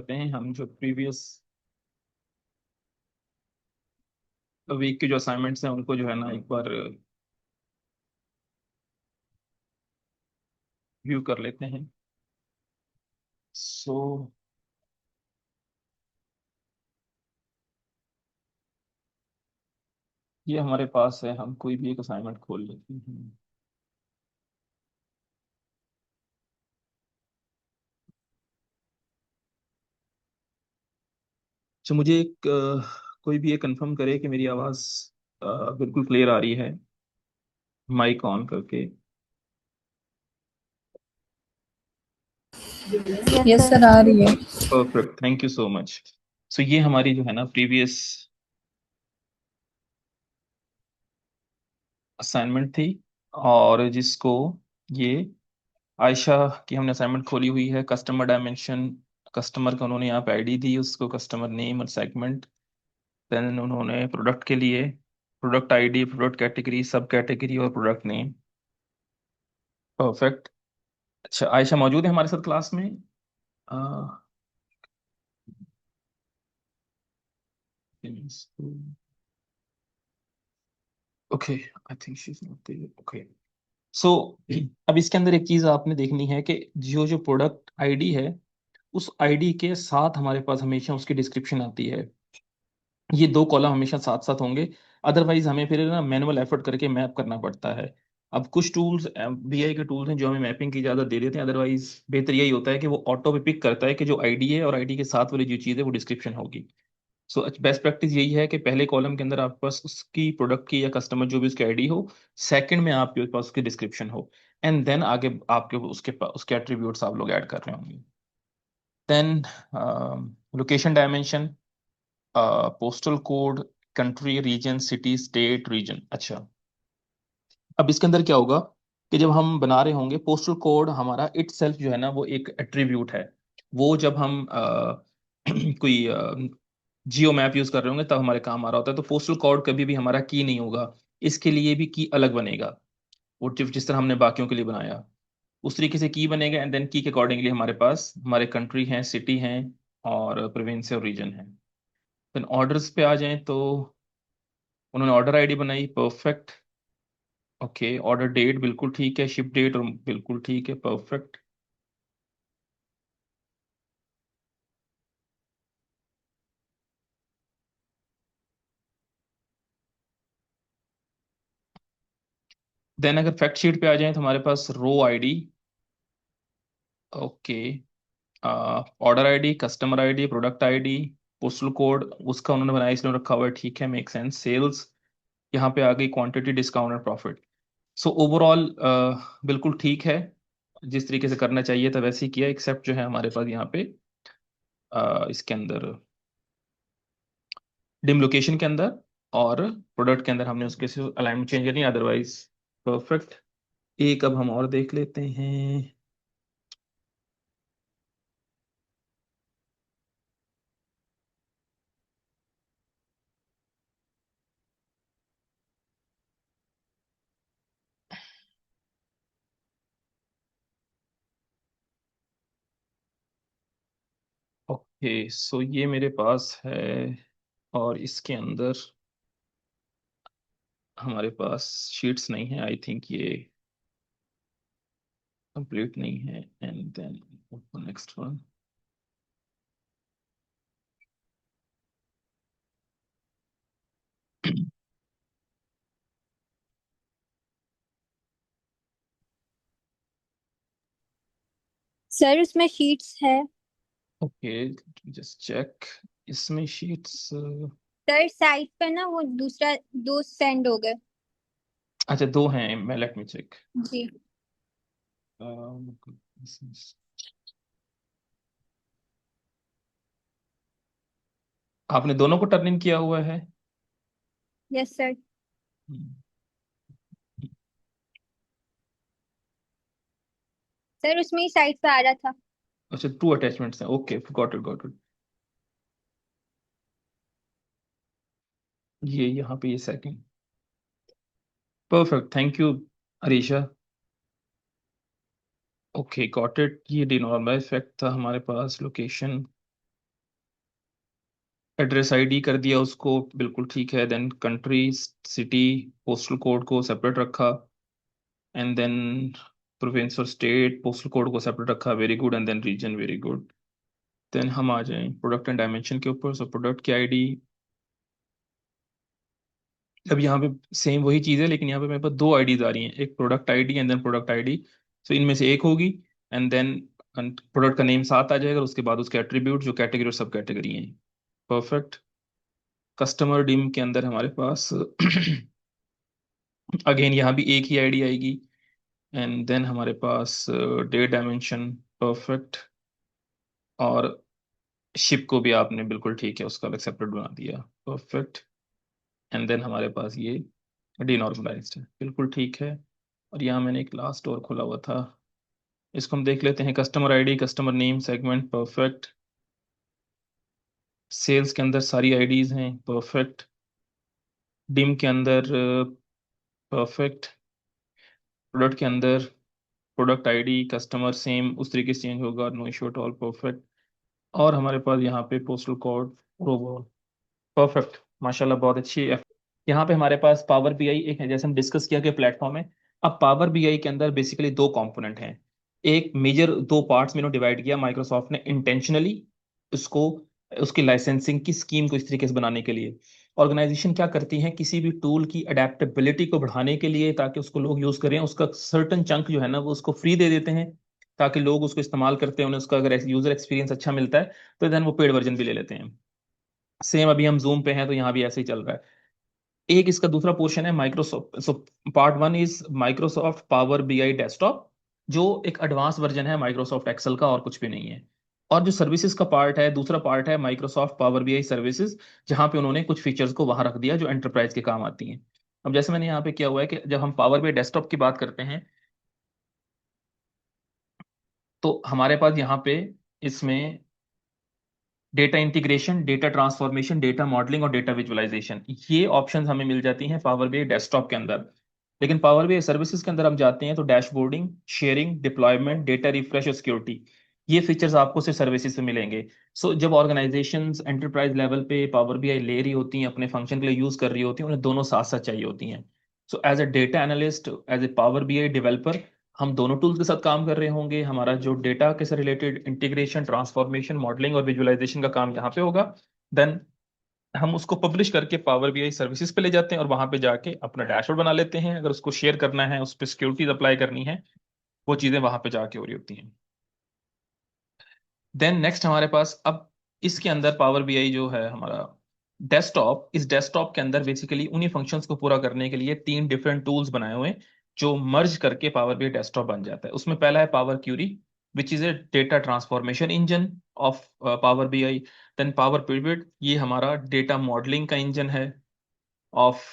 करते हैं हम जो प्रीवियस वीक के जो असाइनमेंट्स हैं उनको जो है ना एक बार व्यू कर लेते हैं। सो ये हमारे पास है, हम कोई भी एक असाइनमेंट खोल लेते हैं। तो मुझे एक कोई भी ये कंफर्म करे कि मेरी आवाज़ बिल्कुल क्लियर आ रही है, माइक ऑन करके। यस सर, आ रही है। Perfect, thank you so much. So ये हमारी जो है ना प्रीवियस असाइनमेंट थी, और जिसको ये आयशा की हमने असाइनमेंट खोली हुई है। कस्टमर डायमेंशन, कस्टमर का उन्होंने यहाँ पे आईडी दी, उसको कस्टमर नेम और सेगमेंट। देन उन्होंने प्रोडक्ट के लिए product ID, product category, sub category और प्रोडक्ट नेम। परफेक्ट। अच्छा, आयशा मौजूद है हमारे साथ क्लास में? Okay, I think she is not there. Okay. So अब इसके अंदर एक चीज आपने देखनी है कि जो जो प्रोडक्ट आईडी है, उस आईडी के साथ हमारे पास हमेशा उसकी डिस्क्रिप्शन आती है। ये दो कॉलम हमेशा साथ साथ होंगे, अदरवाइज हमें फिर ना मैनुअल एफर्ट करके मैप करना पड़ता है। अब कुछ टूल्स, बीआई के टूल्स हैं जो हमें मैपिंग की इजाजत दे देते हैं, अदरवाइज बेहतर यही होता है कि वो ऑटो पे पिक करता है कि जो आईडी है और आईडी के साथ वाली जो चीज़ है वो डिस्क्रिप्शन होगी। सो बेस्ट प्रैक्टिस यही है कि पहले कॉलम के अंदर आपके पास उसकी प्रोडक्ट की या कस्टमर जो भी उसकी आईडी हो, सेकंड में आपके पास उसकी डिस्क्रिप्शन हो, एंड देन आगे आपके उसके एट्रीब्यूट्स आप लोग ऐड कर रहे होंगे। Then location dimension, postal code, country, region, city, state, region. अच्छा, अब इसके अंदर क्या होगा कि जब हम बना रहे होंगे पोस्टल कोड, हमारा इट सेल्फ जो है ना वो एक एट्रीब्यूट है। वो जब हम कोई जियो मैप यूज कर रहे होंगे तब हमारे काम आ रहा होता है। तो पोस्टल कोड कभी भी हमारा की नहीं होगा, इसके लिए भी की अलग बनेगा। वो जिस तरह हमने बाकियों के लिए बनाया उस तरीके से की बनेगा, एंड देन की के अकॉर्डिंगली हमारे पास हमारे कंट्री हैं, सिटी हैं, और प्रोविंस और रीजन है। देन ऑर्डर्स पे आ जाएं तो उन्होंने ऑर्डर आईडी बनाई। परफेक्ट। ओके, ऑर्डर डेट बिल्कुल ठीक है, शिप डेट और बिल्कुल ठीक है। परफेक्ट। देन अगर फैक्ट शीट पे आ जाएं तो हमारे पास row ID. Okay, order ID, customer ID, product ID, postal code उसका उन्होंने बनाया इसलिए रखा हुआ है, ठीक है, मेक सेंस। सेल्स, यहाँ पे आ गई क्वांटिटी, डिस्काउंट और प्रॉफिट। सो ओवरऑल बिल्कुल ठीक है, जिस तरीके से करना चाहिए था वैसे ही किया, एक्सेप्ट जो है हमारे पास यहाँ पे इसके अंदर डिम लोकेशन के अंदर और प्रोडक्ट के अंदर हमने उसके अलाइनमेंट चेंज करनी, अदरवाइज परफेक्ट। एक अब हम और देख लेते हैं। ओके, सो ये मेरे पास है, और इसके अंदर हमारे पास शीट्स नहीं है, आई थिंक ये कंप्लीट नहीं है। And then next one. Sir उसमें शीट्स है। Okay, just check. इसमें शीट्स, सर साइड पे ना वो दूसरा दो सेंड हो गए। अच्छा दो हैं, मैं लेट मी चेक। जी। आपने दोनों को टर्न इन किया हुआ है? Yes sir. हम्म, सर उसमें ही साइड पे आ रहा था। अच्छा, टू अटैचमेंट्स हैं, okay, got it got it. ये यहाँ पे ये second. Perfect, thank you Arisha. Okay, got it. ये डिनॉर्मल इफेक्ट था हमारे पास, लोकेशन। एड्रेस आईडी कर दिया उसको, बिल्कुल ठीक है। Then country, city, postal code को सेपरेट रखा, एंड देन प्रोविंस और स्टेट पोस्टल कोड को सेपरेट रखा, very good. And then region, very good. Then हम आ जाएं प्रोडक्ट एंड डायमेंशन के ऊपर। सो प्रोडक्ट की आईडी, अब यहाँ पे सेम वही चीज़ है, लेकिन यहाँ पे मेरे पास दो आईडीज आ रही हैं, एक product ID and then product ID. So इनमें से एक होगी, एंड देन प्रोडक्ट का नेम साथ आ जाएगा, और उसके बाद उसके एट्रीब्यूट जो कैटेगरी और सब कैटेगरी हैं। परफेक्ट। कस्टमर डिम के अंदर हमारे पास अगेन यहाँ भी एक ही आईडी आएगी, एंड देन हमारे पास डेट डायमेंशन। परफेक्ट। और शिप को भी आपने बिल्कुल ठीक है, उसका अलग सेपरेट बना दिया। परफेक्ट। एंड देन हमारे पास ये डिनॉर्मलाइज्ड है, बिल्कुल ठीक है। और यहाँ मैंने एक लास्ट और खोला हुआ था, इसको हम देख लेते हैं। Customer ID, customer name, segment. Perfect. Sales के अंदर सारी आईडीज हैं। परफेक्ट। डिम के अंदर परफेक्ट। प्रोडक्ट के अंदर प्रोडक्ट आईडी कस्टमर सेम उस तरीके से चेंज होगा, no issue at all. Perfect. और हमारे पास यहाँ पे पोस्टल कोड ओवरऑल परफेक्ट, माशाल्लाह बहुत अच्छी है। यहाँ पे हमारे पास पावर बीआई एक है, जैसे हम डिस्कस किया कि प्लेटफॉर्म है। अब पावर बीआई के अंदर बेसिकली दो कंपोनेंट हैं, एक मेजर दो पार्ट्स में डिवाइड किया माइक्रोसॉफ्ट ने इंटेंशनली उसको, उसकी लाइसेंसिंग की स्कीम को इस तरीके से बनाने के लिए। ऑर्गेनाइजेशन क्या करती है, किसी भी टूल की अडेप्टेबिलिटी को बढ़ाने के लिए, ताकि उसको लोग यूज करें, उसका सर्टन चंक जो है ना वो उसको फ्री दे देते हैं, ताकि लोग उसको इस्तेमाल करते हैं, उन्हें उसका अगर यूजर एक्सपीरियंस अच्छा मिलता है तो देन वो पेड वर्जन भी ले लेते हैं। सेम अभी हम जूम पे हैं तो यहाँ भी ऐसे ही चल रहा है। एक इसका दूसरा पोर्शन है Microsoft. So part one is Microsoft power BI desktop, जो एक एडवांस वर्जन है माइक्रोसॉफ्ट एक्सेल का, और कुछ भी नहीं है। और जो सर्विसेज का पार्ट है, दूसरा पार्ट है माइक्रोसॉफ्ट पावर बीआई सर्विसेज, जहां पे उन्होंने कुछ फीचर्स को वहां रख दिया जो एंटरप्राइज के काम आती हैं। अब जैसे मैंने यहाँ पे किया हुआ है कि जब हम पावर बीआई डेस्कटॉप की बात करते हैं, तो हमारे पास यहाँ पे इसमें data integration, data transformation, data modelling और डेटा विजुअलाइजेशन, ये ऑप्शंस हमें मिल जाती हैं पावर बीआई डेस्कटॉप के अंदर। लेकिन पावर बीआई सर्विसेज के अंदर हम जाते हैं तो डैशबोर्डिंग, शेयरिंग, डिप्लॉयमेंट, डेटा रिफ्रेश और सिक्योरिटी, ये फीचर्स आपको सिर्फ सर्विसेज से मिलेंगे। सो जब ऑर्गेनाइजेशंस एंटरप्राइज लेवल पे पावर बीआई ले रही होती हैं, अपने फंक्शन के लिए यूज कर रही होती हैं, उन्हें दोनों साथ साथ चाहिए होती हैं। So as a data analyst, as a Power BI developer, हम दोनों टूल्स के साथ काम कर रहे होंगे। हमारा जो डेटा के से रिलेटेड इंटीग्रेशन, ट्रांसफॉर्मेशन, मॉडलिंग और विजुअलाइजेशन का काम यहाँ पे होगा। देन हम उसको पब्लिश करके पावर बीआई सर्विसेज पे ले जाते हैं, और वहां पे जाके अपना डैशबोर्ड बना लेते हैं। अगर उसको शेयर करना है, उस पर सिक्योरिटीज अप्लाई करनी है, वो चीजें वहां पे जाके हो रही होती हैं। देन नेक्स्ट हमारे पास अब इसके अंदर पावर बीआई जो है हमारा डेस्कटॉप, इस डेस्कटॉप के अंदर बेसिकली उन्हीं फंक्शंस को पूरा करने के लिए तीन डिफरेंट टूल्स बनाए हुए हैं, जो मर्ज करके पावर बीआई डेस्कटॉप बन जाता है। उसमें पहला है Power Query, which is a data transformation engine of Power BI. Then Power Pivot, ये हमारा डेटा मॉडलिंग का इंजन है of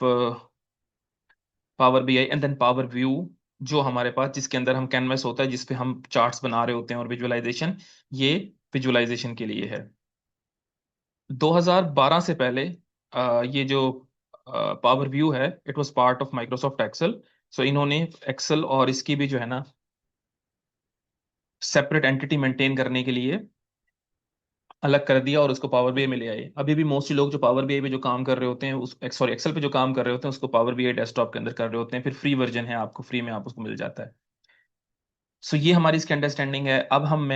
Power BI. And then Power View, जो हमारे पास जिसके अंदर हम कैनवस होता है, जिसपे हम चार्ट्स बना रहे होते हैं, और विजुअलाइजेशन, ये विजुअलाइजेशन के लिए है। 2012 से पहले ये जो पावर व्यू है, it was part of Microsoft Excel. So इन्होंने एक्सेल और इसकी भी जो है ना सेपरेट एंटिटी मेंटेन करने के लिए अलग कर दिया, और उसको पावर बीआई में ले आए। अभी भी मोस्टली लोग जो पावर बीआई पे जो काम कर रहे होते हैं, उस सॉरी एक्सेल पे जो काम कर रहे होते हैं, उसको पावर बीआई डेस्कटॉप के अंदर कर रहे होते हैं। फिर फ्री वर्जन है, आपको फ्री में आप उसको मिल जाता है। सो ये हमारी इसकी अंडरस्टैंडिंग है। अब हम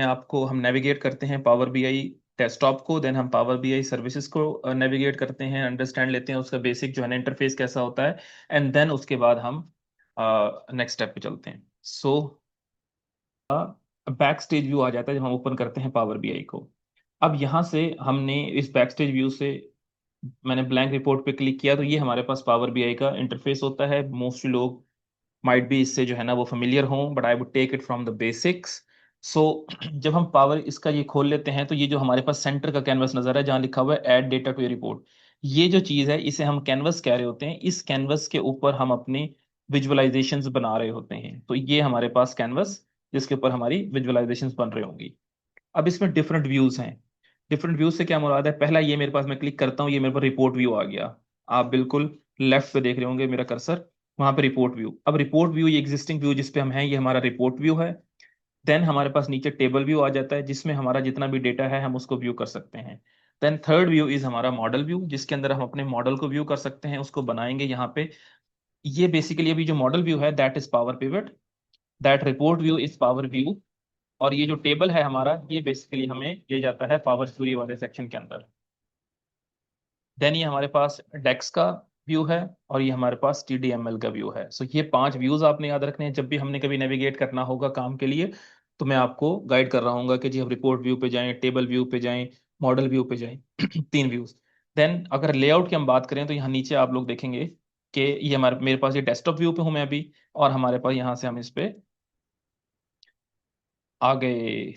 नेविगेट करते हैं पावर बीआई डेस्कटॉप को, देन हम पावर बीआई सर्विसेज को नेविगेट करते हैं, अंडरस्टैंड लेते हैं उसका बेसिक जो है ना इंटरफेस कैसा होता है, एंड देन उसके बाद हम नेक्स्ट स्टेप पे चलते हैं। सो बैक स्टेज व्यू आ जाता है जब हम ओपन करते हैं पावर बीआई को। अब यहाँ से हमने इस बैक स्टेज व्यू से, मैंने ब्लैंक रिपोर्ट पे क्लिक किया, तो ये हमारे पास पावर बीआई का इंटरफेस होता है। मोस्टली लोग माइट भी इससे जो है ना वो फेमिलियर हों, but I would take it from the basics. So जब हम पावर इसका ये खोल लेते हैं, तो ये जो हमारे पास सेंटर का कैनवस नजर है, जहाँ लिखा हुआ है add data to your report, ये जो चीज है इसे हम कैनवस कह रहे होते हैं। इस कैनवस के ऊपर हम अपनी विजुअलाइजेशंस बना रहे होते हैं। तो ये हमारे पास कैनवस, जिसके ऊपर हमारी विजुअलाइजेशंस बन रही होंगी। अब इसमें डिफरेंट व्यूज हैं। डिफरेंट व्यूज से क्या मुराद है, पहला ये मेरे पास, मैं क्लिक करता हूँ, ये मेरे पास रिपोर्ट व्यू आ गया। आप बिल्कुल लेफ्ट पे देख रहे होंगे मेरा कर्सर, वहां पे रिपोर्ट व्यू। अब रिपोर्ट व्यू, ये एग्जिस्टिंग व्यू जिस पे हम हैं, ये हमारा रिपोर्ट व्यू है। देन हमारे पास नीचे टेबल व्यू आ जाता है, जिसमें हमारा जितना भी डेटा है हम उसको व्यू कर सकते हैं। देन थर्ड व्यू इज हमारा मॉडल व्यू, जिसके अंदर हम अपने मॉडल को व्यू कर सकते हैं, उसको बनाएंगे यहाँ पे। ये बेसिकली अभी जो मॉडल व्यू है that is power pivot, that report view is power view, और ये जो टेबल है हमारा ये बेसिकली हमें ले जाता है पावर क्यूरी वाले सेक्शन के अंदर। देन ये हमारे पास डेक्स का व्यू है, और ये हमारे पास टीडीएमएल का व्यू है। सो ये 5 व्यूज आपने याद रखने हैं जब भी हमने कभी नेविगेट करना होगा काम के लिए। तो मैं आपको गाइड कर रहा हूँ कि जी हम रिपोर्ट व्यू पे जाएं, टेबल व्यू पे जाएं, मॉडल व्यू पे जाएं। 3 व्यूज। देन अगर लेआउट की हम बात करें तो यहाँ नीचे आप लोग देखेंगे कि ये हमारे मेरे पास ये डेस्कटॉप व्यू पे हूँ मैं अभी, और हमारे पास यहाँ से हम इस पे आ गए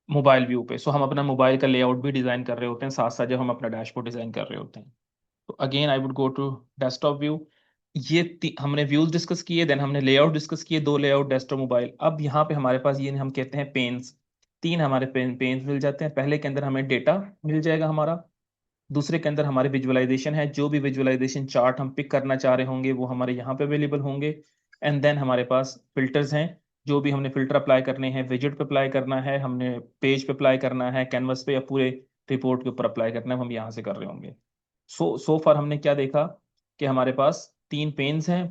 मोबाइल व्यू पे। सो हम अपना मोबाइल का लेआउट भी डिजाइन कर रहे होते हैं साथ साथ जब हम अपना डैशबोर्ड डिजाइन कर रहे होते हैं। तो again I would go to desktop view. ये हमने व्यूज डिस्कस किए, देन हमने लेआउट डिस्कस किए, 2 लेआउट डेस्कटॉप मोबाइल। अब यहाँ पे हमारे पास ये हम कहते हैं पेन्स। 3 हमारे पेन्स मिल जाते हैं। पहले के अंदर हमें डेटा मिल जाएगा हमारा, दूसरे के अंदर हमारे विजुअलाइजेशन है, जो भी विजुअलाइजेशन चार्ट हम पिक करना चाह रहे होंगे वो हमारे यहाँ पे अवेलेबल होंगे। एंड देन हमारे पास फिल्टर्स हैं, जो भी हमने फिल्टर अप्लाई करने हैं, विजेट पे अप्लाई करना है, हमने पेज पे अप्लाई करना है, कैनवस पे या पूरे रिपोर्ट के ऊपर अप्लाई करना है, वो हम यहाँ से कर रहे होंगे। सो फार हमने क्या देखा कि हमारे पास 3 पेन्स हैं,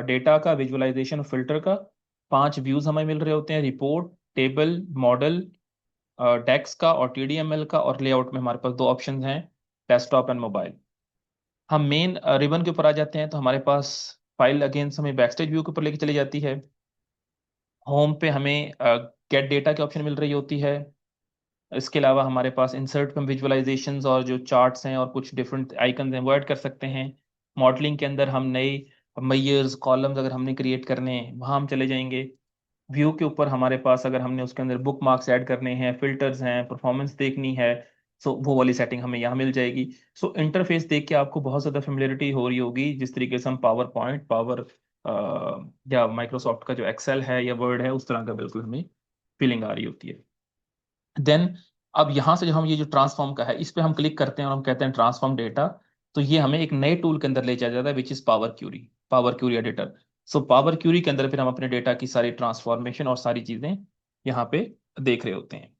डेटा का, विजुअलाइजेशन और फिल्टर का। 5 व्यूज हमें मिल रहे होते हैं, रिपोर्ट, टेबल, मॉडल, डेक्स का और टीडीएमएल का। और लेआउट में हमारे पास 2 ऑप्शन हैं, डेस्कटॉप एंड मोबाइल। हम मेन रिबन के ऊपर आ जाते हैं तो हमारे पास फाइल अगेंस्ट हमें बैकस्टेज व्यू के ऊपर लेके चली जाती है। होम पे हमें गेट डेटा की ऑप्शन मिल रही होती है। इसके अलावा हमारे पास इंसर्ट फ्रॉम विजुअलाइजेशंस और जो चार्ट्स हैं और कुछ डिफरेंट आइकन्स हैं वो ऐड कर सकते हैं। मॉडलिंग के अंदर हम नए मैयर्स कॉलम्स अगर हमने क्रिएट करने हैं वहाँ हम चले जाएंगे। व्यू के ऊपर हमारे पास अगर हमने उसके अंदर बुक मार्क्स ऐड करने हैं, फिल्टर्स हैं, परफॉर्मेंस देखनी है, सो वो वाली सेटिंग हमें यहाँ मिल जाएगी। सो इंटरफेस देख के आपको बहुत ज़्यादा फेमिलियरिटी हो रही होगी, जिस तरीके से हम पावर पॉइंट, पावर या माइक्रोसॉफ्ट का जो एक्सेल है या वर्ड है उस तरह का बिल्कुल हमें फीलिंग आ रही होती है। देन अब यहाँ से जो हम ये जो ट्रांसफॉर्म का है इस पे हम क्लिक करते हैं और हम कहते हैं ट्रांसफॉर्म डेटा। तो ये हमें एक नए टूल के अंदर ले जाया जाता है which is Power Query, Power Query editor. So Power Query के अंदर फिर हम अपने डेटा की सारी ट्रांसफॉर्मेशन और सारी चीजें यहाँ पे देख रहे होते हैं।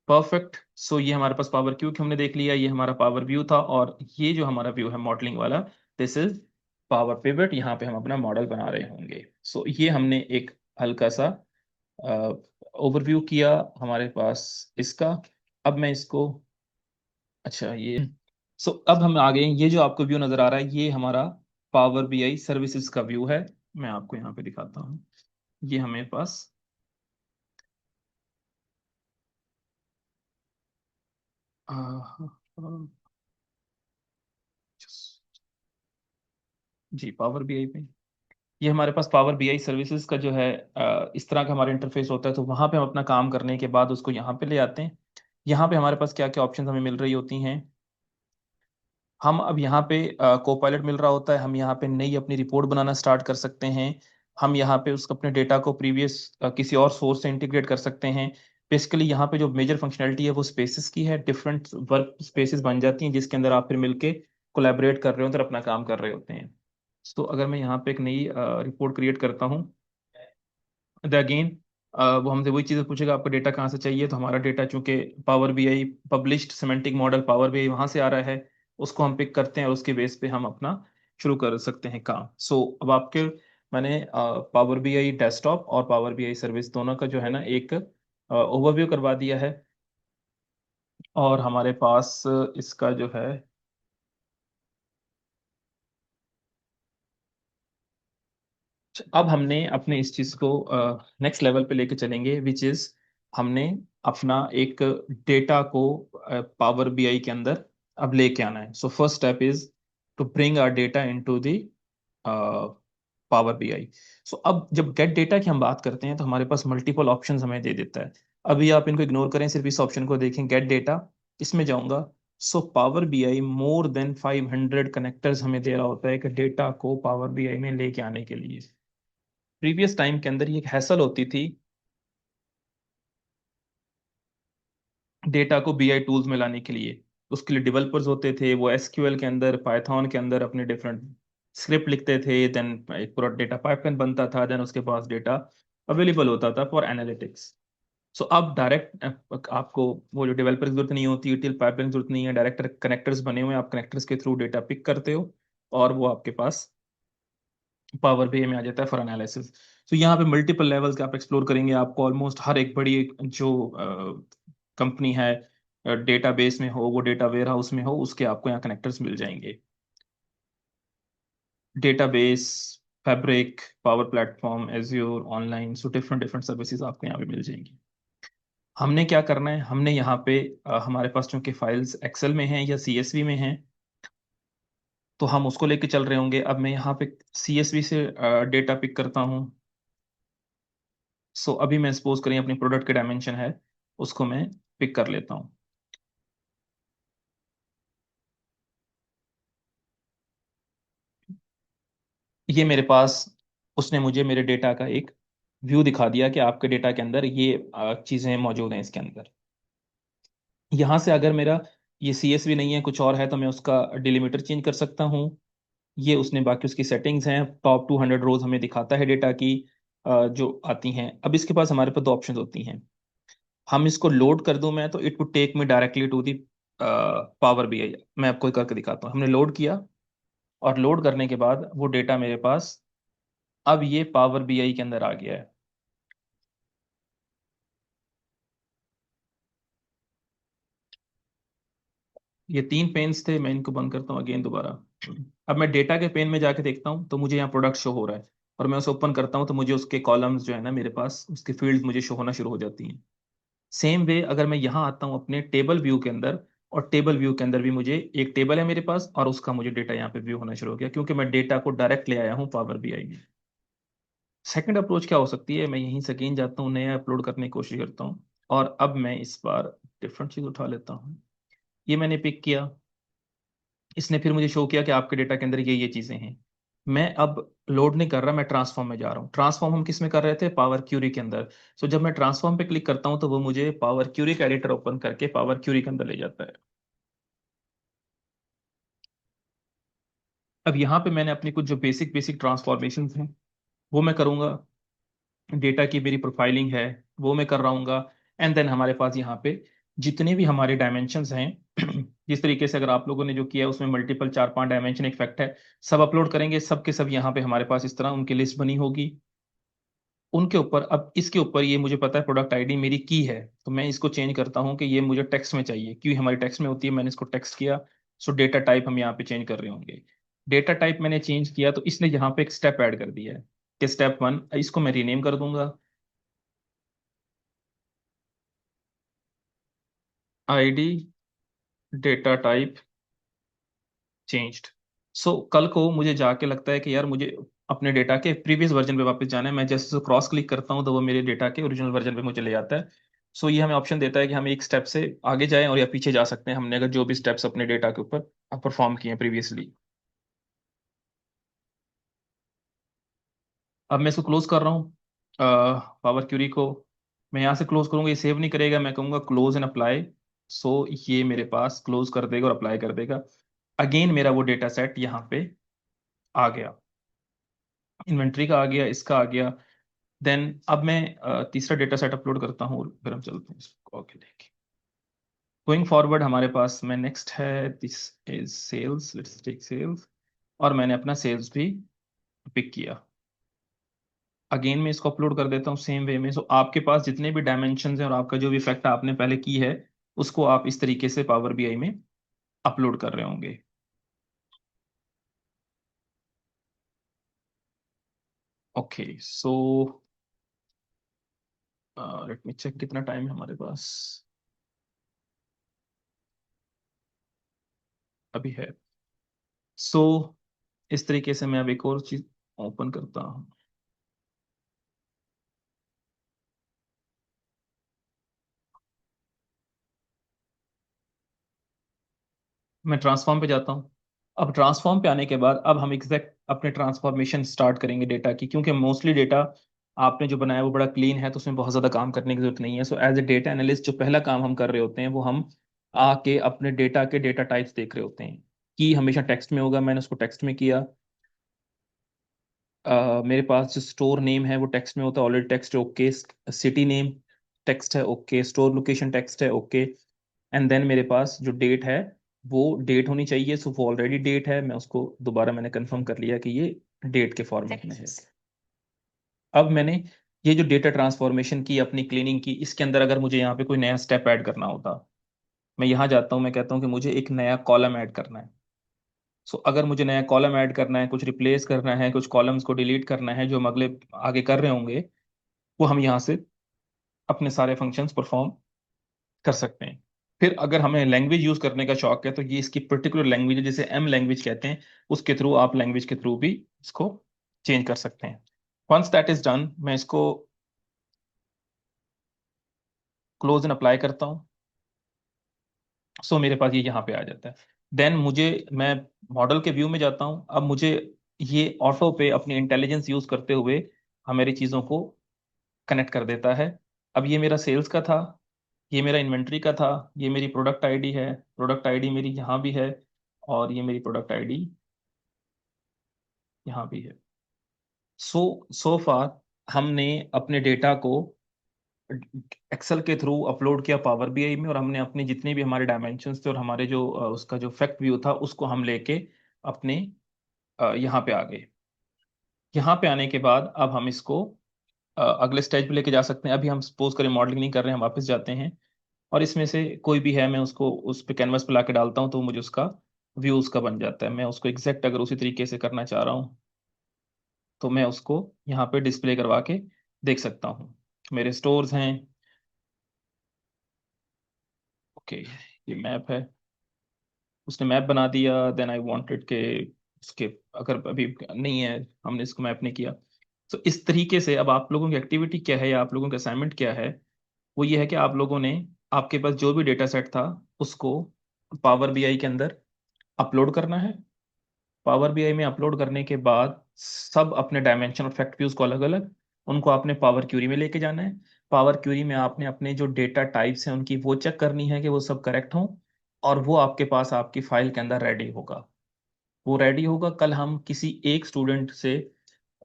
परफेक्ट। सो ये हमारे पास पावर क्यू की हमने देख लिया, ये हमारा पावर व्यू था, और ये जो हमारा व्यू है मॉडलिंग वाला, दिस इज पावर पिवट। यहाँ पे हम अपना मॉडल बना रहे होंगे। सो ये हमने एक हल्का सा ओवरव्यू किया हमारे पास इसका। अब मैं इसको, अच्छा ये, सो अब हम आ गए, ये जो आपको व्यू नजर आ रहा है ये हमारा पावर बीआई सर्विसेज का व्यू है। मैं आपको यहाँ पे दिखाता हूँ, ये हमें पास आ, आ, जी पावर बीआई पे, ये हमारे पास पावर बीआई सर्विसेज का जो है इस तरह का हमारा इंटरफेस होता है। तो वहां पे हम अपना काम करने के बाद उसको यहाँ पे ले आते हैं। यहाँ पे हमारे पास क्या क्या ऑप्शन हमें मिल रही होती हैं। हम अब यहाँ पे कोपायलट मिल रहा होता है, हम यहाँ पे नई अपनी रिपोर्ट बनाना स्टार्ट कर सकते हैं। हम यहाँ पे उसको अपने डेटा को प्रीवियस किसी और सोर्स से इंटीग्रेट कर सकते हैं। बेसिकली यहाँ पे जो मेजर फंक्शनैलिटी है वो स्पेसेस की है, डिफरेंट वर्क स्पेसेस बन जाती हैं जिसके अंदर आप फिर मिलके कोलैबोरेट कर रहे होते हैं और अपना काम कर रहे होते हैं। तो अगर मैं यहाँ पे एक नई रिपोर्ट क्रिएट करता हूँ, द अगेन वो हमसे वही चीज़ पूछेगा आपका डेटा कहाँ से चाहिए। तो हमारा डेटा चूंकि power BI published semantic model power BI वहां से आ रहा है, उसको हम पिक करते हैं और उसके बेस पे हम अपना शुरू कर सकते हैं काम। सो अब आपके, मैंने पावर बीआई डेस्कटॉप और पावर बीआई सर्विस दोनों का जो है ना एक ओवरव्यू करवा दिया है। और हमारे पास इसका जो है, अब हमने अपने इस चीज को नेक्स्ट लेवल पे लेके चलेंगे विच इज, हमने अपना एक डेटा को पावर बीआई के अंदर अब लेके आना है। So first step is to bring our data into the power BI. So अब जब गेट डेटा की हम बात करते हैं तो हमारे पास मल्टीपल ऑप्शंस हमें दे देता है। अभी आप इनको इग्नोर करें, सिर्फ इस ऑप्शन को देखें, गेट डेटा, इसमें जाऊंगा। So power BI more than 500 connectors हमें दे रहा होता है कि डेटा को पावर बीआई में लेके आने के लिए। प्रीवियस टाइम के अंदर ये एक हैसल होती थी डेटा को बीआई टूल्स में लाने के लिए। उसके लिए डेवलपर्स होते थे, वो एसक्यूएल के अंदर, पाइथन के अंदर अपने डिफरेंट स्क्रिप्ट लिखते थे, देन एक पूरा डेटा पाइपलाइन बनता था, देन उसके पास डेटा अवेलेबल होता था फॉर एनालिटिक्स। सो अब डायरेक्ट आपको वो जो डेवलपर की जरूरत नहीं होती, ईटीएल पाइपलाइन की जरूरत नहीं है, डायरेक्ट कनेक्टर्स बने हुए हैं, आप कनेक्टर्स के थ्रू डेटा पिक करते हो और वो आपके पास पावर बीआई में आ जाता है फॉर एनालिसिस। तो यहाँ पे मल्टीपल लेवल्स के आप एक्सप्लोर करेंगे, आपको ऑलमोस्ट हर एक बड़ी जो कंपनी है डेटाबेस में हो, वो डेटा वेयर हाउस में हो, उसके आपको यहाँ कनेक्टर्स मिल जाएंगे। Database, fabric, power platform, azure, online, so different different services आपको यहाँ पे मिल जाएंगी। हमने क्या करना है, हमने यहाँ पे हमारे पास चूंकि फाइल्स एक्सेल में हैं या सीएसवी में हैं, तो हम उसको लेके चल रहे होंगे। अब मैं यहाँ पे सीएसवी से डेटा पिक करता हूँ। सो अभी मैं सपोज करें अपनी प्रोडक्ट के डायमेंशन है, उसको मैं पिक कर लेता हूँ। ये मेरे पास उसने मुझे मेरे डेटा का एक व्यू दिखा दिया कि आपके डेटा के अंदर ये चीजें मौजूद हैं इसके अंदर। यहाँ से अगर मेरा ये सीएसवी नहीं है, कुछ और है, तो मैं उसका डिलीमीटर चेंज कर सकता हूँ। ये उसने बाकी उसकी सेटिंग्स हैं, टॉप 200 रोज हमें दिखाता है डेटा की जो आती हैं। अब इसके पास हमारे पास दो ऑप्शन होती हैं। हम इसको लोड कर दूं मैं, तो it would take me directly to the Power BI. मैं आपको करके दिखाता हूँ। हमने लोड किया और लोड करने के बाद वो डेटा मेरे पास अब ये पावर बीआई के अंदर आ गया है। ये तीन पेन्स थे, मैं इनको बंद करता हूँ अगेन दोबारा। अब मैं डेटा के पेन में जाके देखता हूँ तो मुझे यहाँ प्रोडक्ट शो हो रहा है, और मैं उसे ओपन करता हूँ तो मुझे उसके कॉलम्स जो है ना मेरे पास, उसके फील्ड मुझे शो होना शुरू हो जाती हैं। सेम वे अगर मैं यहाँ आता हूँ अपने टेबल व्यू के अंदर, और टेबल व्यू के अंदर भी मुझे एक टेबल है मेरे पास, और उसका मुझे डेटा यहाँ पे व्यू होना शुरू हो गया, क्योंकि मैं डेटा को डायरेक्ट ले आया हूँ पावर बीआई में। सेकंड अप्रोच क्या हो सकती है, मैं यहीं से अगेन जाता हूँ, नया अपलोड करने की कोशिश करता हूँ, और अब मैं इस बार डिफरेंट चीज उठा लेता हूँ। ये मैंने पिक किया, इसने फिर मुझे शो किया कि आपके डेटा के अंदर ये चीजें हैं। मैं अब लोड नहीं कर रहा, मैं ट्रांसफॉर्म में जा रहा हूँ। ट्रांसफॉर्म हम किस में कर रहे थे, पावर क्यूरी के अंदर। सो जब मैं ट्रांसफॉर्म पे क्लिक करता हूँ तो वो मुझे पावर क्यूरी का एडिटर ओपन करके पावर क्यूरी के अंदर ले जाता है। अब यहाँ पे मैंने अपनी कुछ जो बेसिक बेसिक ट्रांसफॉर्मेशन हैं वो मैं करूँगा। डेटा की मेरी प्रोफाइलिंग है वो मैं कर रहा हूँ। एंड देन हमारे पास यहाँ पे जितने भी हमारे डायमेंशंस हैं जिस तरीके से अगर आप लोगों ने जो किया है उसमें मल्टीपल 4-5 डायमेंशन इफेक्ट है, सब अपलोड करेंगे। सब के सब यहाँ पे हमारे पास इस तरह उनकी लिस्ट बनी होगी। उनके ऊपर अब इसके ऊपर ये मुझे पता है प्रोडक्ट आईडी मेरी की है, तो मैं इसको चेंज करता हूँ कि ये मुझे टेक्स्ट में चाहिए, क्योंकि हमारी टेक्स्ट में होती है। मैंने इसको टेक्स्ट किया। सो डेटा टाइप हम यहाँ पे चेंज कर रहे होंगे। डेटा टाइप मैंने चेंज किया तो इसने यहाँ पे एक स्टेप ऐड कर दिया है कि स्टेप 1, इसको मैं रीनेम कर दूंगा, आईडी डेटा टाइप चेंज्ड। सो कल को मुझे जाके लगता है कि यार मुझे अपने डेटा के प्रीवियस वर्जन पे वापस जाना है, मैं जैसे क्रॉस क्लिक करता हूँ तो वो मेरे डेटा के ओरिजिनल वर्जन पे मुझे ले जाता है। सो ये हमें ऑप्शन देता है कि हम एक स्टेप से आगे जाएं और या पीछे जा सकते हैं, हमने अगर जो भी स्टेप्स अपने डेटा के ऊपर परफॉर्म किए हैं प्रीवियसली। अब मैं इसको क्लोज कर रहा हूँ, पावर क्यूरी को। मैं यहाँ से क्लोज करूंगा, ये सेव नहीं करेगा, मैं कहूँगा क्लोज एंड अप्लाई। सो ये मेरे पास क्लोज कर देगा और अप्लाई कर देगा। अगेन मेरा वो डेटा सेट यहाँ पे आ गया, इन्वेंट्री का आ गया, इसका आ गया। देन अब मैं तीसरा डेटा सेट अपलोड करता हूँ और फिर हम चलते हैं इसको आगे लेके। गोइंग फॉरवर्ड हमारे पास में नेक्स्ट है, this is sales, let's take sales. और मैंने अपना सेल्स भी पिक किया। अगेन मैं इसको अपलोड कर देता हूँ सेम वे में। सो आपके पास जितने भी डायमेंशन हैं और आपका जो भी इफेक्ट आपने पहले की है, उसको आप इस तरीके से पावर बीआई में अपलोड कर रहे होंगे। Okay, so let me check कितना टाइम है हमारे पास अभी है। सो इस तरीके से मैं अब एक और चीज ओपन करता हूँ। मैं ट्रांसफॉर्म पे जाता हूँ। अब ट्रांसफॉर्म पे आने के बाद अब हम एग्जैक्ट अपने ट्रांसफॉर्मेशन स्टार्ट करेंगे डेटा की, क्योंकि मोस्टली डेटा आपने जो बनाया वो बड़ा क्लीन है, तो उसमें बहुत ज़्यादा काम करने की जरूरत नहीं है। So as a data analyst जो पहला काम हम कर रहे होते हैं वो हम आके अपने डेटा के डेटा टाइप्स देख रहे होते हैं। कि हमेशा टेक्स्ट में होगा, मैंने उसको टेक्स्ट में किया। मेरे पास जो स्टोर नेम है वो टेक्स्ट में होता है, already text okay. City name text है, ओके, स्टोर लोकेशन टेक्स्ट है, ओके, एंड देन मेरे पास जो डेट है वो डेट होनी चाहिए, सो वो ऑलरेडी डेट है, मैं उसको दोबारा मैंने कंफर्म कर लिया कि ये डेट के फॉर्मेट में है। अब मैंने ये जो डेटा ट्रांसफॉर्मेशन की, अपनी क्लीनिंग की, इसके अंदर अगर मुझे यहाँ पे कोई नया स्टेप ऐड करना होता, मैं यहाँ जाता हूँ, मैं कहता हूँ कि मुझे एक नया कॉलम ऐड करना है। सो अगर मुझे नया कॉलम ऐड करना है, कुछ रिप्लेस करना है, कुछ कॉलम्स को डिलीट करना है जो हम अगले आगे कर रहे होंगे, वो हम यहाँ से अपने सारे फंक्शंस परफॉर्म कर सकते हैं। फिर अगर हमें लैंग्वेज यूज करने का शौक है तो ये इसकी पर्टिकुलर लैंग्वेज है जिसे एम लैंग्वेज कहते हैं, उसके थ्रू आप लैंग्वेज के थ्रू भी इसको चेंज कर सकते हैं। वंस दैट इज डन, मैं इसको क्लोज एंड अप्लाई करता हूँ। सो मेरे पास ये यहाँ पे आ जाता है। देन मैं मॉडल के व्यू में जाता हूँ। अब मुझे ये ऑटो पे अपनी इंटेलिजेंस यूज करते हुए हमारी चीज़ों को कनेक्ट कर देता है। अब ये मेरा सेल्स का था, ये मेरा इन्वेंट्री का था, ये मेरी प्रोडक्ट आईडी है, प्रोडक्ट आईडी मेरी यहाँ भी है, और ये मेरी प्रोडक्ट आईडी यहाँ भी है। सो फार हमने अपने डेटा को एक्सेल के थ्रू अपलोड किया पावर बीआई में, और हमने अपने जितने भी हमारे डायमेंशंस थे और हमारे जो उसका जो फैक्ट व्यू था उसको हम लेके अपने यहाँ पे आ गए। यहाँ पे आने के बाद अब हम इसको अगले स्टेज पे लेके जा सकते हैं। अभी हम सपोज करें मॉडलिंग नहीं कर रहे हैं, हम वापस जाते हैं, और इसमें से कोई भी है, मैं उसको उस पे कैनवस पे लाके डालता हूँ तो मुझे उसका व्यू उसका बन जाता है। मैं उसको एग्जैक्ट अगर उसी तरीके से करना चाह रहा हूँ तो मैं उसको यहाँ पे डिस्प्ले करवा के देख सकता हूँ। मेरे स्टोर्स हैं, ओके, ये मैप है, उसने मैप बना दिया। देन आई वांटेड के उसके, अगर अभी नहीं है, हमने इसको मैप नहीं किया, तो इस तरीके से अब आप लोगों की एक्टिविटी क्या है या आप लोगों का असाइनमेंट क्या है, वो ये है कि आप लोगों ने, आपके पास जो भी डेटा सेट था उसको पावर बीआई के अंदर अपलोड करना है। पावर बीआई में अपलोड करने के बाद सब अपने डायमेंशन और फैक्ट व्यूज को अलग अलग, उनको आपने पावर क्यूरी में लेके जाना है। पावर क्यूरी में आपने अपने जो डेटा टाइप्स हैं उनकी वो चेक करनी है कि वो सब करेक्ट हों, और वो आपके पास आपकी फाइल के अंदर रेडी होगा। वो रेडी होगा, कल हम किसी एक स्टूडेंट से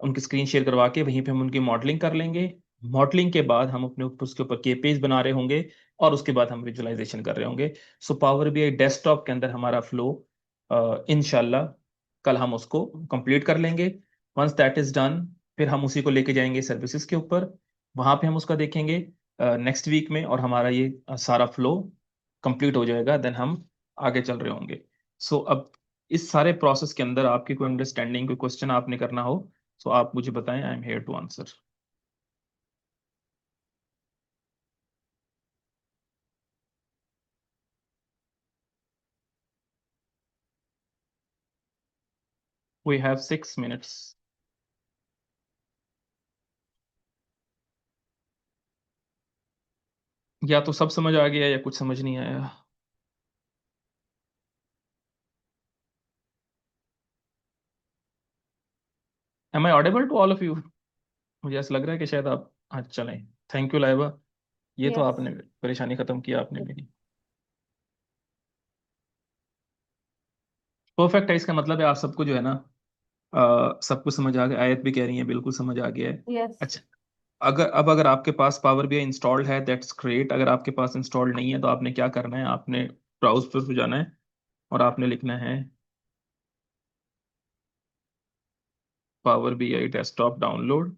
उनकी स्क्रीन शेयर करवा के वहीं पे हम उनकी मॉडलिंग कर लेंगे। मॉडलिंग के बाद हम अपने ऊपर उसके ऊपर के पेज बना रहे होंगे, और उसके बाद हम विजुअलाइजेशन कर रहे होंगे। सो पावर बीआई डेस्कटॉप के अंदर हमारा फ्लो इंशाल्लाह कल हम उसको कंप्लीट कर लेंगे। वंस दैट इज डन, फिर हम उसी को लेके जाएंगे सर्विसेज के ऊपर, वहां पे हम उसका देखेंगे नेक्स्ट वीक में, और हमारा ये सारा फ्लो कंप्लीट हो जाएगा। देन हम आगे चल रहे होंगे। सो अब इस सारे प्रोसेस के अंदर आपकी कोई अंडरस्टैंडिंग, कोई क्वेश्चन आपने करना हो, सो आप मुझे बताएं, I am here to answer. We have 6 minutes. या तो सब समझ आ गया या कुछ समझ नहीं आया। Am I audible to all of you? मुझे ऐसा लग रहा है कि शायद आप, हाँ चलें। थैंक यू लाइबा, ये तो यस। आपने परेशानी खत्म किया आपने मेरी। परफेक्ट है, इसका मतलब है आप सबको जो है ना, सब कुछ समझ आ गया। आयत भी कह रही है बिल्कुल समझ आ गया है। यस। अच्छा, अगर आपके पास पावर बीआई इंस्टॉल्ड है, दैट्स ग्रेट। अगर आपके पास इंस्टॉल्ड नहीं है तो आपने क्या करना है, आपने ब्राउज़र पे जाना है और आपने लिखना है पावर बीआई डेस्कटॉप डाउनलोड।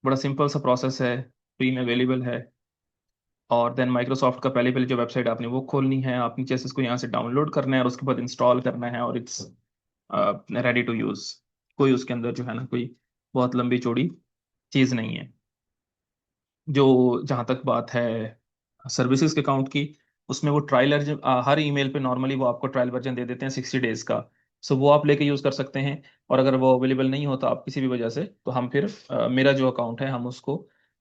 बड़ा सिंपल सा प्रोसेस है, फ्री में अवेलेबल है। और देन माइक्रोसॉफ्ट का पहले पहले जो वेबसाइट आपने वो खोलनी है, आपने जैसे इसको यहाँ से डाउनलोड करना है और उसके बाद इंस्टॉल करना है, और इट्स रेडी टू यूज। कोई उसके अंदर जो है ना, कोई बहुत लंबी चौड़ी चीज़ नहीं है। जो जहाँ तक बात है सर्विसेज के अकाउंट की, उसमें वो ट्रायल वर्जन हर ईमेल पे नॉर्मली वो आपको ट्रायल वर्जन दे देते हैं 60 डेज का। सो वो आप लेके यूज़ कर सकते हैं। और अगर वो अवेलेबल नहीं होता आप किसी भी वजह से, तो हम फिर मेरा जो अकाउंट है हम उसको,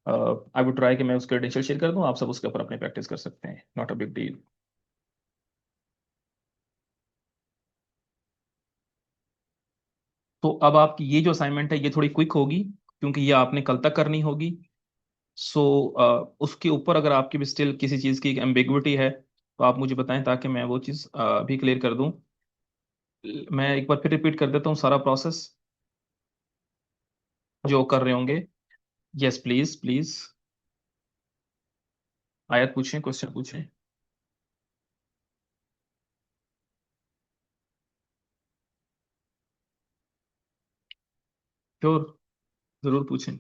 आई वुड ट्राई कि मैं उसके क्रेडेंशियल शेयर कर दूं, आप सब उसके ऊपर अपनी प्रैक्टिस कर सकते हैं, नॉट अ बिग डील। तो अब आपकी ये जो असाइनमेंट है ये थोड़ी क्विक होगी, क्योंकि ये आपने कल तक करनी होगी। सो उसके ऊपर अगर आपकी भी स्टिल किसी चीज़ की एम्बिगुइटी है तो आप मुझे बताएं, ताकि मैं वो चीज़ भी क्लियर कर दूं। मैं एक बार फिर रिपीट कर देता हूँ सारा प्रोसेस जो कर रहे होंगे। Yes please please. आयत पूछें, क्वेश्चन पूछें। श्योर, जरूर पूछें।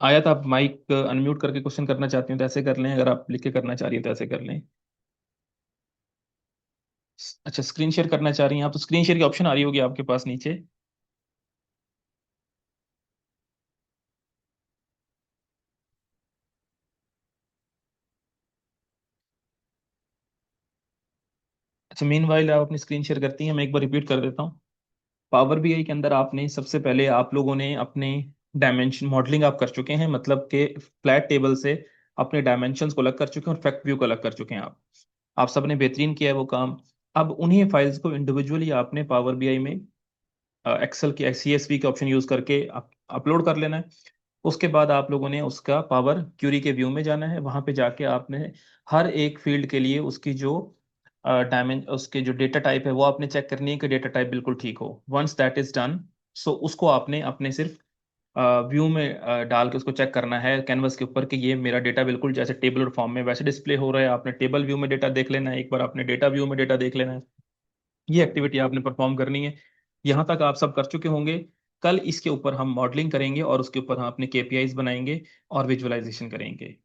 आयत, आप माइक अनम्यूट करके क्वेश्चन करना चाहती हैं तो ऐसे कर लें, अगर आप लिख के करना चाह रही हैं तो ऐसे कर लें। अच्छा, स्क्रीन शेयर करना चाह रही हैं आप, तो स्क्रीन शेयर की ऑप्शन आ रही होगी आपके पास नीचे। अच्छा, मीन वाइल आप अपनी स्क्रीन शेयर करती हैं, मैं एक बार रिपीट कर देता हूँ। पावर बीआई के अंदर आपने सबसे पहले, आप लोगों ने अपने डायमेंशन मॉडलिंग आप कर चुके हैं, मतलब कि फ्लैट टेबल से अपने डायमेंशंस को अलग कर चुके हैं और फैक्ट व्यू को अलग कर चुके हैं आप सबने बेहतरीन किया है वो काम। अब उन्हीं फाइल्स को इंडिविजुअली आपने पावर बीआई में एक्सेल की सीएसवी के ऑप्शन यूज करके अपलोड कर लेना है। उसके बाद आप लोगों ने उसका पावर क्यूरी के व्यू में जाना है, वहां पे जाके आपने हर एक फील्ड के लिए उसकी जो डायमेंशन, उसके जो डेटा टाइप है वो आपने चेक करनी है कि डेटा टाइप बिल्कुल ठीक हो। वंस दैट इज डन, सो उसको आपने अपने सिर्फ व्यू में डाल के उसको चेक करना है कैनवस के ऊपर कि ये मेरा डेटा बिल्कुल जैसे टेबल और फॉर्म में वैसे डिस्प्ले हो रहा है। आपने टेबल व्यू में डेटा देख लेना है, एक बार आपने डेटा व्यू में डेटा देख लेना है। ये एक्टिविटी आपने परफॉर्म करनी है। यहाँ तक आप सब कर चुके होंगे। कल इसके ऊपर हम मॉडलिंग करेंगे और उसके ऊपर हम अपने केपीआईज बनाएंगे और विजुअलाइजेशन करेंगे।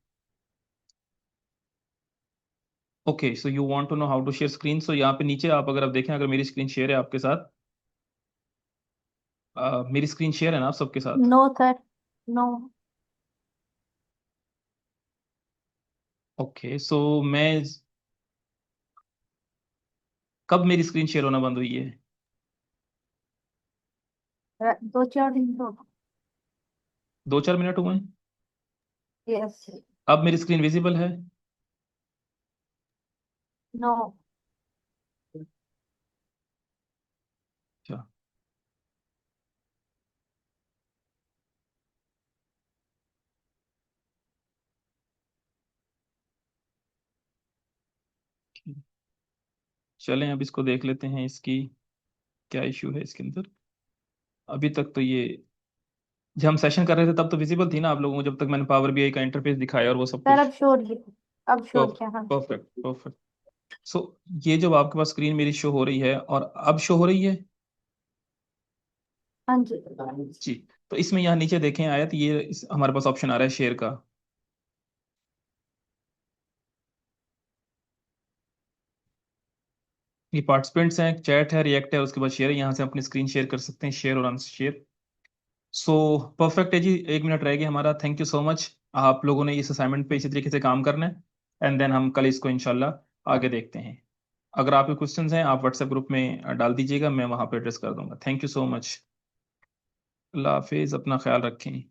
Okay, so you want to know how to share screen. So यहाँ पे नीचे आप, अगर आप देखें, अगर मेरी स्क्रीन शेयर है आपके साथ, मेरी स्क्रीन शेयर है ना आप सबके साथ? No sir, no. Okay, so मैं, कब मेरी स्क्रीन शेयर होना बंद हुई है? 2-4 दिन तो। 2-4 मिनट हुए हैं। यस। अब मेरी स्क्रीन विजिबल है? नो। अच्छा, चलें अब इसको देख लेते हैं, इसकी क्या इश्यू है इसके अंदर। अभी तक तो ये, जब हम सेशन कर रहे थे तब तो विजिबल थी ना आप लोगों को, जब तक मैंने पावर बीआई का इंटरफेस दिखाया और वो सब सर कुछ। अब शोर किया, अब शोर किया, हाँ। Perfect, perfect. सो ये जो आपके पास स्क्रीन मेरी शो हो रही है और अब शो हो रही है। हाँ जी। जी, तो इसमें यहाँ नीचे देखें आयत, ये हमारे पास ऑप्शन आ रहा है शेयर का। ये पार्टिसिपेंट्स हैं, चैट है, रिएक्ट है, उसके बाद शेयर है, यहाँ से अपनी स्क्रीन शेयर कर सकते हैं, शेयर और अनशेयर। सो परफेक्ट है जी, 1 मिनट रह गया हमारा। Thank you so much. आप लोगों ने इस असाइनमेंट पे इसी तरीके से काम करना है, एंड देन हम कल इसको इंशाल्लाह आगे देखते हैं। अगर आपके क्वेश्चंस हैं आप व्हाट्सएप ग्रुप में डाल दीजिएगा, मैं वहां पे एड्रेस कर दूंगा। Thank you so much. अल्लाह हाफिज़, अपना ख्याल रखें।